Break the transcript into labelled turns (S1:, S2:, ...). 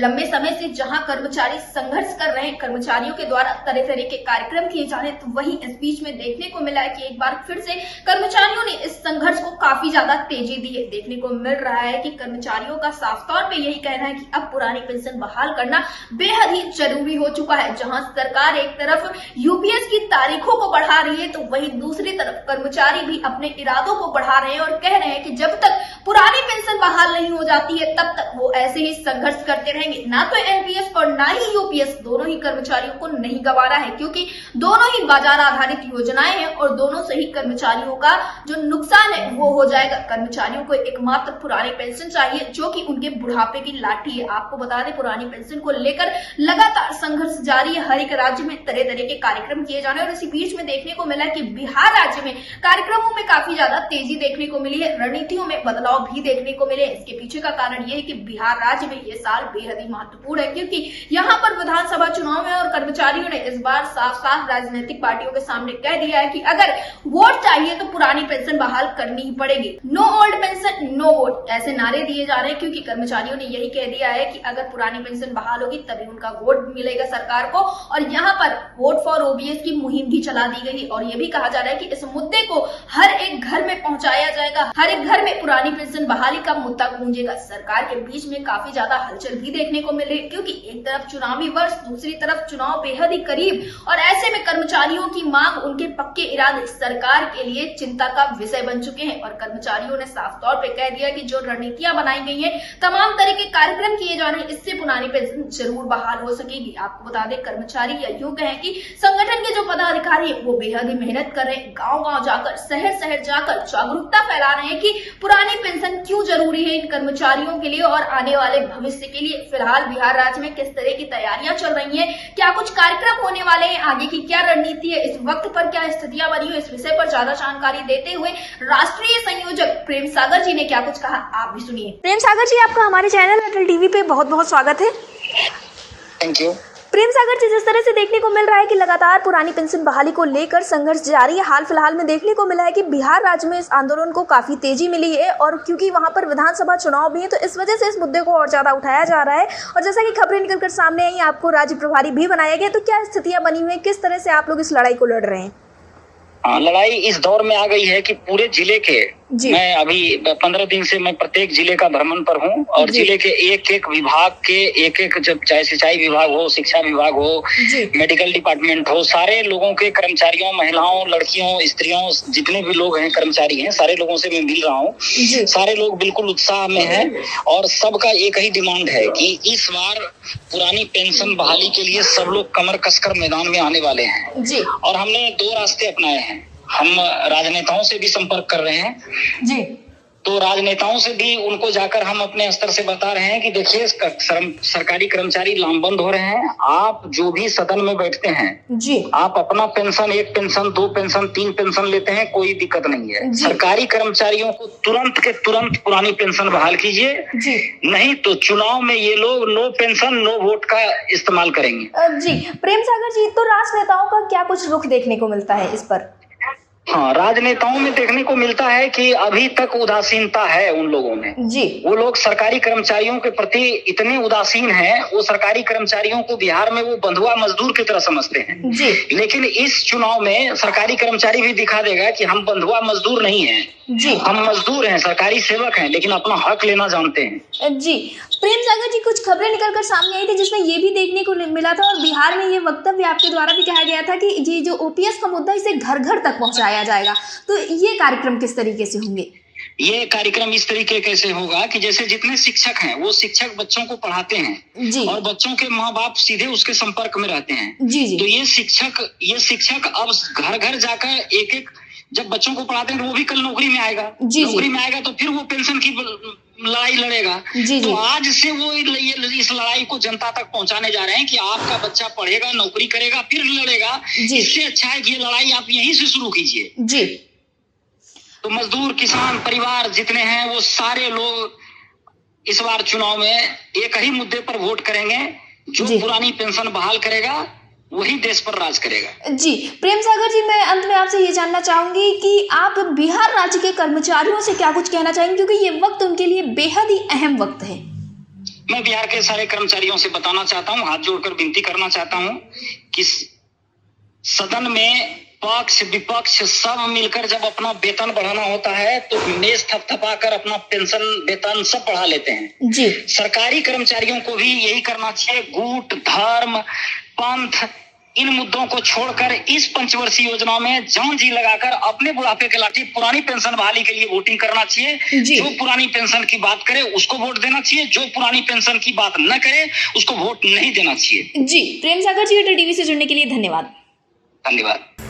S1: लंबे समय से जहां कर्मचारी संघर्ष कर रहे हैं, कर्मचारियों के द्वारा तरह तरह के कार्यक्रम किए जा रहे हैं, तो वहीं इस बीच में देखने को मिला है कि एक बार फिर से कर्मचारियों ने इस संघर्ष को काफी ज्यादा तेजी दी है। देखने को मिल रहा है कि कर्मचारियों का साफ तौर पे यही कहना है कि अब पुरानी पेंशन बहाल करना बेहद ही जरूरी हो चुका है। जहां सरकार एक तरफ यूपीएस की तारीखों को बढ़ा रही है, तो वहीं दूसरी तरफ कर्मचारी भी अपने इरादों को बढ़ा रहे हैं और कह रहे हैं कि जब तक पुरानी पेंशन बहाल नहीं हो जाती है तब तक वो ऐसे ही संघर्ष करते रहेंगे। ना तो एनपीएस और ना ही यूपीएस दोनों ही कर्मचारियों को नहीं गंवाना है, क्योंकि दोनों ही बाजार आधारित योजनाएं हैं और दोनों से ही कर्मचारियों का जो नुकसान है वो हो जाएगा। कर्मचारियों को एकमात्र पुरानी पेंशन चाहिए जो कि उनके बुढ़ापे की लाठी है। आपको बता दें, पुरानी पेंशन को लेकर लगातार संघर्ष जारी है। हर एक राज्य में तरह तरह के कार्यक्रम किए जा रहे हैं और इसी बीच में देखने को मिला कि बिहार राज्य में कार्यक्रमों में काफी ज्यादा तेजी देखने को मिली है, रणनीतियों में बदलाव भी देखने को मिले। इसके पीछे का कारण ये है कि बिहार राज्य में ये साल बेहद ही महत्वपूर्ण है, क्योंकि यहाँ पर विधानसभा चुनाव है और कर्मचारियों ने इस बार साफ साफ राजनीतिक पार्टियों के सामने कह दिया है कि अगर वोट चाहिए तो पुरानी पेंशन बहाल करनी ही पड़ेगी। No old pension no vote, ऐसे नारे दिए जा रहे हैं, क्योंकि कर्मचारियों ने यही कह दिया है कि अगर पुरानी पेंशन बहाल होगी तभी उनका वोट मिलेगा सरकार को। और यहाँ पर वोट फॉर ओबीएस की मुहिम भी चला दी गई और ये भी कहा जा रहा है कि इस मुद्दे को हर एक घर में पहुंचाया जाएगा, हर एक घर में पुरानी पेंशन बहाली का मुद्दा गूंजेगा। सरकार के बीच में काफी ज्यादा हलचल भी देखने को मिल रही है, क्योंकि एक तरफ चुनावी वर्ष, दूसरी तरफ चुनाव बेहद ही करीब और ऐसे में कर्मचारियों की मांग, उनके पक्के इरादे सरकार के लिए चिंता का विषय बन चुके हैं। और कर्मचारियों ने साफ तौर पे कह दिया कि जो रणनीतियां बनाई गई हैं, तमाम तरह के कार्यक्रम किए जा रहे हैं, इससे पुरानी पेंशन जरूर बहाल हो सकेगी। आपको बता दें, कर्मचारी या यूं कहें कि संगठन के जो पदाधिकारी है वो बेहद ही मेहनत कर रहे हैं, गाँव-गाँव जाकर, शहर शहर जाकर जागरूकता फैला रहे हैं कि पुरानी पेंशन क्यों जरूरी है इन कर्मचारियों के लिए और आने वाले भविष्य के लिए। फिलहाल बिहार राज्य में किस तरह की तैयारियां चल रही हैं, क्या कुछ कार्यक्रम होने वाले हैं, आगे की क्या रणनीति है, इस वक्त पर क्या स्थितियां बनी हुई, इस विषय पर ज्यादा जानकारी देते हुए राष्ट्रीय संयोजक प्रेम सागर जी ने क्या कुछ कहा, आप भी सुनिए। प्रेम सागर जी, आपका हमारे चैनल अटल टीवी पे बहुत बहुत स्वागत है।
S2: Thank you.
S1: प्रेम सागर जी, जिस तरह से देखने को मिल रहा है कि लगातार पुरानी पेंशन बहाली को लेकर संघर्ष जारी है, हाल फिलहाल में देखने को मिला है कि बिहार राज्य में इस आंदोलन को काफी तेजी मिली है और क्योंकि वहां पर विधानसभा चुनाव भी है तो इस वजह से इस मुद्दे को और ज्यादा उठाया जा रहा है। और जैसा कि खबरें निकलकर सामने आई, आपको राज्य प्रभारी भी बनाया गया, तो क्या स्थितियां बनी हुई है, किस तरह से आप लोग इस लड़ाई को लड़ रहे हैं?
S2: लड़ाई इस दौर में आ गई है कि पूरे जिले के, मैं अभी 15 दिन से मैं प्रत्येक जिले का भ्रमण पर हूँ और जिले के एक एक विभाग के एक एक, जब चाहे सिंचाई विभाग हो, शिक्षा विभाग हो, मेडिकल डिपार्टमेंट हो, सारे लोगों के कर्मचारियों, महिलाओं, लड़कियों, स्त्रियों, जितने भी लोग हैं कर्मचारी हैं, सारे लोगों से मैं मिल रहा हूँ। सारे लोग बिल्कुल उत्साह में हैं और सबका एक ही डिमांड है कि इस बार पुरानी पेंशन बहाली के लिए सब लोग कमर कसकर मैदान में आने वाले हैं। और हमने 2 रास्ते अपनाए हैं। हम राजनेताओं से भी संपर्क कर रहे हैं जी, तो राजनेताओं से भी उनको जाकर हम अपने स्तर से बता रहे हैं कि देखिए, सरकारी कर्मचारी लामबंद हो रहे हैं। आप जो भी सदन में बैठते हैं जी, आप अपना पेंशन, 1 पेंशन, 2 पेंशन, 3 पेंशन लेते हैं, कोई दिक्कत नहीं है। सरकारी कर्मचारियों को तुरंत के तुरंत पुरानी पेंशन बहाल कीजिए, नहीं तो चुनाव में ये लोग नो पेंशन नो वोट का इस्तेमाल करेंगे।
S1: जी प्रेम सागर जी, तो राजनेताओं का क्या कुछ रुख देखने को मिलता है इस पर?
S2: हाँ, राजनेताओं में देखने को मिलता है कि अभी तक उदासीनता है उन लोगों में जी। वो लोग सरकारी कर्मचारियों के प्रति इतने उदासीन हैं, वो सरकारी कर्मचारियों को बिहार में वो बंधुआ मजदूर की तरह समझते हैं जी। लेकिन इस चुनाव में सरकारी कर्मचारी भी दिखा देगा कि हम बंधुआ मजदूर नहीं हैं जी, हम मजदूर हैं, सरकारी सेवक हैं, लेकिन अपना हक लेना जानते हैं
S1: जी। प्रेम सागर जी, कुछ खबरें निकलकर सामने आई थी जिसमें ये भी देखने को मिला था और बिहार में ये वक्तव्य आपके द्वारा भी कहा गया था कि ये जो ओपीएस का मुद्दा, इसे घर घर तक पहुंचाया जाएगा, तो ये कार्यक्रम किस तरीके से होंगे?
S2: ये कार्यक्रम इस तरीके कैसे होगा कि जैसे जितने शिक्षक हैं वो शिक्षक बच्चों को पढ़ाते हैं जी, और बच्चों के माँ बाप सीधे उसके संपर्क में रहते हैं जी जी। तो ये शिक्षक अब घर घर जाकर एक एक, जब बच्चों को पढ़ाते हैं तो वो भी कल नौकरी में आएगा जी, नौकरी में आएगा तो फिर वो पेंशन की लड़ाई लड़ेगा जी, तो आज से वो इस लड़ाई को जनता तक पहुंचाने जा रहे हैं कि आपका बच्चा पढ़ेगा, नौकरी करेगा, फिर लड़ेगा। इससे अच्छा है कि ये लड़ाई आप यहीं से शुरू कीजिए जी। तो मजदूर, किसान, परिवार जितने हैं वो सारे लोग इस बार चुनाव में एक ही मुद्दे पर वोट करेंगे, जो पुरानी पेंशन बहाल करेगा वही देश पर राज करेगा
S1: जी। प्रेम सागर जी, मैं अंत में आपसे ये जानना चाहूंगी कि आप बिहार राज्य के कर्मचारियों से क्या कुछ कहना चाहेंगे, क्योंकि ये वक्त उनके लिए बेहद ही अहम वक्त है।
S2: मैं बिहार के सारे कर्मचारियों से बताना चाहता हूं, हाथ जोड़कर विनती करना चाहता हूं कि सदन में पक्ष विपक्ष सब मिलकर जब अपना वेतन बढ़ाना होता है तो मेज थपथपाकर अपना पेंशन वेतन सब बढ़ा लेते हैं
S3: जी।
S2: सरकारी कर्मचारियों को भी यही करना चाहिए। गुट धर्म पंथ इन मुद्दों को छोड़कर इस पंचवर्षीय योजना में जान जी लगाकर अपने बुढ़ापे के लाठी पुरानी पेंशन बहाली के लिए वोटिंग करना चाहिए। जो पुरानी पेंशन की बात करे उसको वोट देना चाहिए, जो पुरानी पेंशन की बात न करे उसको वोट नहीं देना चाहिए।
S3: जी, प्रेम सागर जी, अटल टीवी से जुड़ने के लिए धन्यवाद।
S2: धन्यवाद।